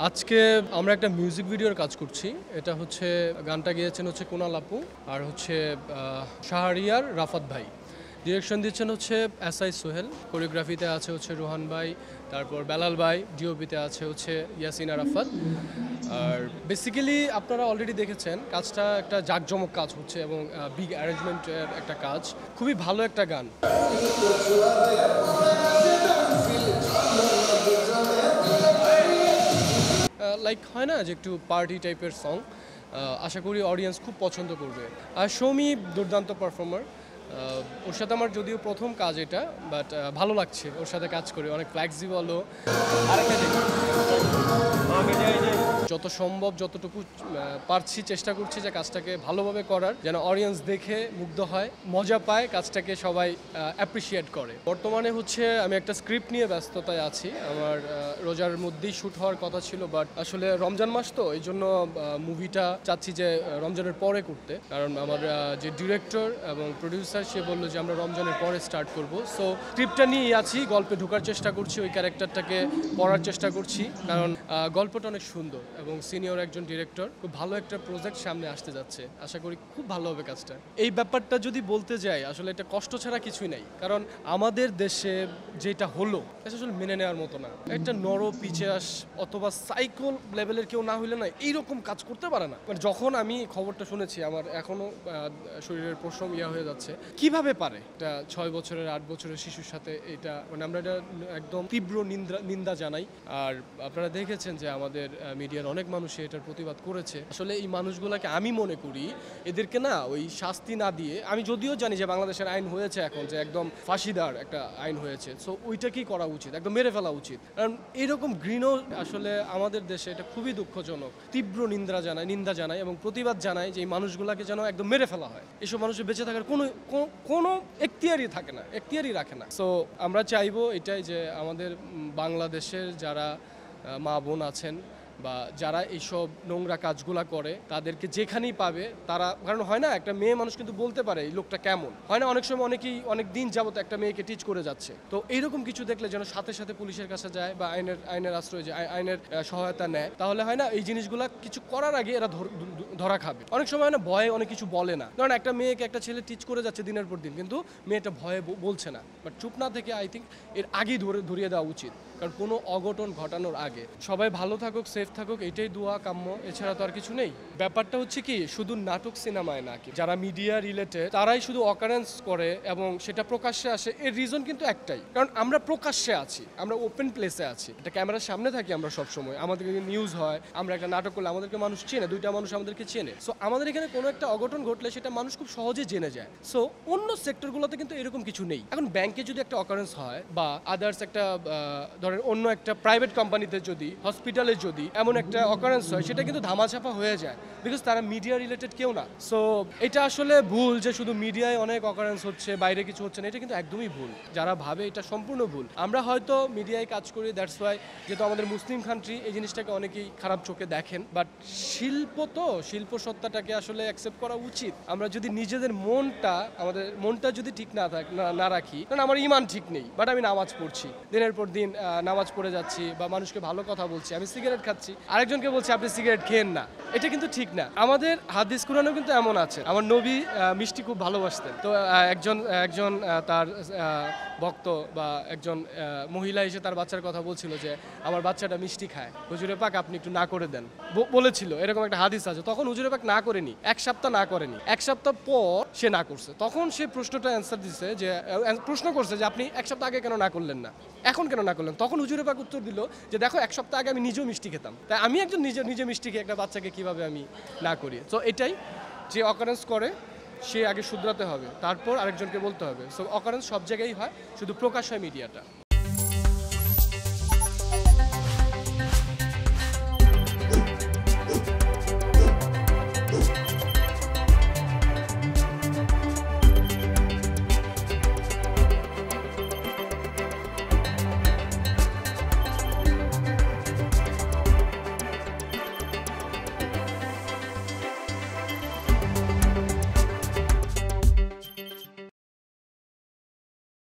আজকে আমরা একটা মিউজিক ভিডিওর কাজ করছি। এটা হচ্ছে গানটা গেয়েছেন হচ্ছে কুনাল আপু আর হচ্ছে শাহরিয়ার রাফাত ভাই। ডিরেকশন দিচ্ছেন হচ্ছে এসআই সোহেল, কোরিওগ্রাফিতে আছে হচ্ছে রোহান ভাই, তারপর বেলাল ভাই, ডিওপিতে আছে হচ্ছে ইয়াসিন আরাফাত। আর বেসিক্যালি আপনারা অলরেডি দেখেছেন কাজটা একটা জাঁকজমক কাজ হচ্ছে এবং বিগ অ্যারেঞ্জমেন্টের একটা কাজ, খুবই ভালো একটা গান। লাইক হয় না যে একটু পার্টি টাইপের সং, আশা করি অডিয়েন্স খুব পছন্দ করবে। আর সৌমি দুর্দান্ত পারফর্মার, ওর সাথে আমার যদিও প্রথম কাজ এটা, বাট ভালো লাগছে ওর সাথে কাজ করে, অনেক ফ্লেক্সিবলও। যত সম্ভব যতটুকু পারছি চেষ্টা করছি যে কাজটাকে ভালোভাবে করার, যেন অডিয়েন্স দেখে মুগ্ধ হয়, মজা পায়, কাজটাকে সবাই অ্যাপ্রিসিয়েট করে। বর্তমানে হচ্ছে আমি একটা স্ক্রিপ্ট নিয়ে ব্যস্ততায় আছি। আমার রোজার মধ্যেই শ্যুট হওয়ার কথা ছিল, বাট আসলে রমজান মাস তো এই জন্য মুভিটা চাচ্ছি যে রমজানের পরে করতে, কারণ আমার যে ডিরেক্টর এবং প্রডিউসার সে বললো যে আমরা রমজানের পরে স্টার্ট করব। সো স্ক্রিপ্টটা নিয়েই আছি, গল্পে ঢোকার চেষ্টা করছি, ওই ক্যারেক্টারটাকে পড়ার চেষ্টা করছি, কারণ গল্পটা অনেক সুন্দর এবং সিনিয়র একজন ডিরেক্টর, খুব ভালো একটা প্রজেক্ট সামনে আসতে যাচ্ছে। আশা করি খুব ভালো হবে কাজটা। এই ব্যাপারটা যদি বলতে যাই, আসলে এটা কষ্ট ছাড়া কিছুই নাই, কারণ আমাদের দেশে যেটা হলো এটা আসলে মেনে নেওয়ার মতো না। একটা নর পিচাস অথবা সাইকোল লেভেলের কেউ না হইলে না এইরকম কাজ করতে পারে না। মানে যখন আমি খবরটা শুনেছি আমার এখনো শরীরের পশম হয়ে যাচ্ছে, কিভাবে পারে এটা 6 বছরের 8 বছরের শিশুর সাথে। এটা মানে আমরা এটা একদম তীব্র নিন্দা জানাই। আর আপনারা দেখেছেন যে আমাদের মিডিয়ার অনেক মানুষই এটার প্রতিবাদ করেছে। আসলে এই মানুষগুলোকে আমি মনে করি এদেরকে না ওই শাস্তি না দিয়ে, আমি যদিও জানি যে বাংলাদেশের আইন হয়েছে এখন যে একদম ফাঁসিদার একটা আইন হয়েছে, সো ওইটাকেই করা উচিত, একদম মেরে ফেলা উচিত। কারণ এরকম ঘৃণ্য আসলে আমাদের দেশে এটা খুবই দুঃখজনক। তীব্র নিন্দা জানায় এবং প্রতিবাদ জানায় যে এই মানুষগুলোকে যেন একদম মেরে ফেলা হয়। এসব মানুষের বেঁচে থাকার কোনো এখতিয়ারই থাকে না, এখতিয়ারই রাখে না। সো আমরা চাইবো এটাই যে আমাদের বাংলাদেশের যারা মা বোন আছেন বা যারা এইসব নোংরা কাজগুলা করে তাদেরকে যেখানেই পাবে তারা, কারণ হয় না একটা মেয়ে মানুষ কিন্তু বলতে পারে এই লোকটা কেমন, হয় না অনেক সময় অনেকেই অনেক দিন যাবত একটা মেয়েকে টিচ করে যাচ্ছে। তো এইরকম কিছু দেখলে যেন সাথে সাথে পুলিশের কাছে যায় বা আইনের আশ্রয় যায়, আইনের সহায়তা নেয়, তাহলে হয় না এই জিনিসগুলা কিছু করার আগে এরা ধরা খাবে। অনেক সময় হয় না ভয়ে অনেক কিছু বলে না, কারণ একটা মেয়েকে একটা ছেলে টিচ করে যাচ্ছে দিনের পর দিন, কিন্তু মেয়েটা ভয়ে বলছে না। বাট চুপ না থেকে আই থিঙ্ক এর আগেই ধরিয়ে দেওয়া উচিত, কারণ কোনো অঘটন ঘটানোর আগে। সবাই ভালো থাকুক, সেফ থাকুক, এটাই দোয়া কাম্য, এছাড়া তো আর কিছু নেই। ব্যাপারটা হচ্ছে কি, শুধু নাটক সিনেমায় না, কি যারা মিডিয়া রিলেটেড তারাই শুধু অকারেন্স করে এবং সেটা প্রকাশ্যে আসে, এর রিজন কিন্তু একটাই, কারণ আমরা প্রকাশ্যে আছি, আমরা ওপেন প্লেসে আছি, এটা ক্যামেরার সামনে থাকি আমরা সবসময়, আমাদেরকে নিউজ হয়, আমরা একটা নাটক করলে আমাদেরকে মানুষ চেনে, দুইটা মানুষ আমাদেরকে চেনে। সো আমাদের এখানে কোনো একটা অঘটন ঘটলে সেটা মানুষ খুব সহজে জেনে যায়। সো অন্য সেক্টরগুলোতে কিন্তু এরকম কিছু নেই। এখন ব্যাংকে যদি একটা অকারেন্স হয় বা আদার্স একটা ধরেন অন্য একটা প্রাইভেট কোম্পানিতে যদি, হসপিটালে যদি এমন একটা অকারেন্স হয়, সেটা কিন্তু ধামাচাপা হয়ে যায়, বিকজ তারা মিডিয়া রিলেটেড কেউ না। সো এটা আসলে ভুল যে শুধু মিডিয়ায় অনেক অকারেন্স হচ্ছে, বাইরে কিছু হচ্ছে না, এটা কিন্তু একদমই ভুল। যারা ভাবে এটা সম্পূর্ণ ভুল। আমরা হয়তো মিডিয়ায় কাজ করি, দ্যাটস ওয়াই, যেহেতু আমাদের মুসলিম কান্ট্রি, এই জিনিসটাকে অনেকেই খারাপ চোখে দেখেন, বাট শিল্প সত্তাটাকে আসলে অ্যাকসেপ্ট করা উচিত। আমরা যদি নিজেদের আমাদের মনটা যদি ঠিক না রাখি, কারণ আমার ইমান ঠিক নেই, বাট আমি নামাজ পড়ছি, দিনের পর দিন নামাজ পড়ে যাচ্ছি বা মানুষকে ভালো কথা বলছি, আমি সিগারেট খাচ্ছি, আরেকজনকে বলছি আপনি সিগারেট খেয়েন না, এটা কিন্তু ঠিক না। আমাদের হাদিস কুরআনেও কিন্তু এমন আছে, আমার নবী মিষ্টি খুব ভালোবাসতেন। তো একজন তার ভক্ত বা একজন মহিলা এসে তার বাচ্চার কথা বলছিল যে আমার বাচ্চাটা মিষ্টি খায়, হুজুরে পাক আপনি একটু না করে দেন, বলেছিল, এরকম একটা হাদিস আছে। তখন হুজুরে পাক না করেনি, এক সপ্তাহ না করেনি, এক সপ্তাহ পর সে না করছে। তখন সে প্রশ্ন করছে যে আপনি এক সপ্তাহ আগে কেন না করলেন না, এখন কেন না করলেন? তখন হুজুরে পাক উত্তর দিল যে দেখো, এক সপ্তাহ আগে আমি নিজেও মিষ্টি খেতাম, তাই আমি একজন নিজে মিষ্টি খেয়ে একটা বাচ্চাকে কিভাবে আমি না করি। সো এটাই, যে অকারেন্স করে সে আগে শুধরাতে হবে, তারপর আরেকজনকে বলতে হবে। সো অকারেন্স সব জায়গায় হয়, শুধু প্রকাশ হয় মিডিয়াটা।